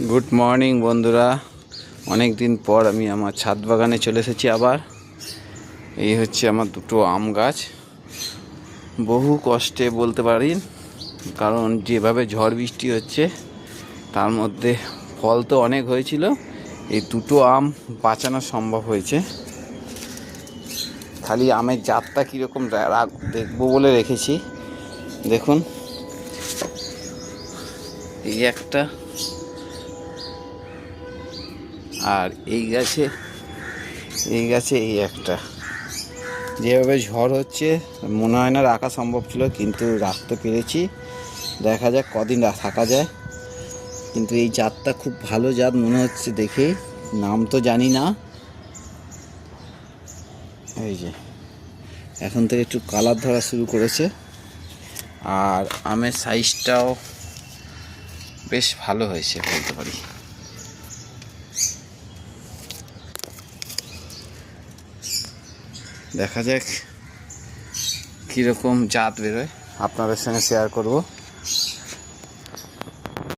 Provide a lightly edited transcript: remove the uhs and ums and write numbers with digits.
Good morning বন্ধুরা, অনেক দিন পর আমি আমার ছাদ বাগানে চলে এসেছি আবার। এই হচ্ছে আমার দুটো আম গাছ। বহু কষ্টে বলতে পারি, কারণ যেভাবে ঝড় বৃষ্টি হচ্ছে তার মধ্যে ফল তো অনেক হয়েছিল, এই দুটো আম বাঁচানো সম্ভব হয়েছে। খালি আমের জাতটা কীরকম দেখবো বলে রেখেছি। দেখুন, এই একটা, আর এই গাছে এই একটা। যেভাবে ঝড় হচ্ছে মনে হয় না রাখা সম্ভব ছিল, কিন্তু রাখতে পেরেছি। দেখা যাক কদিন থাকা যায়। কিন্তু এই জাতটা খুব ভালো জাত মনে হচ্ছে দেখে, নাম তো জানি না। এই যে এখন থেকে একটু কালার ধরা শুরু করেছে, আর আমের সাইজটাও বেশ ভালো হয়েছে বলতে পারি। দেখা যাক কীরকম জাত বেরোয়, আপনাদের সঙ্গে শেয়ার করব।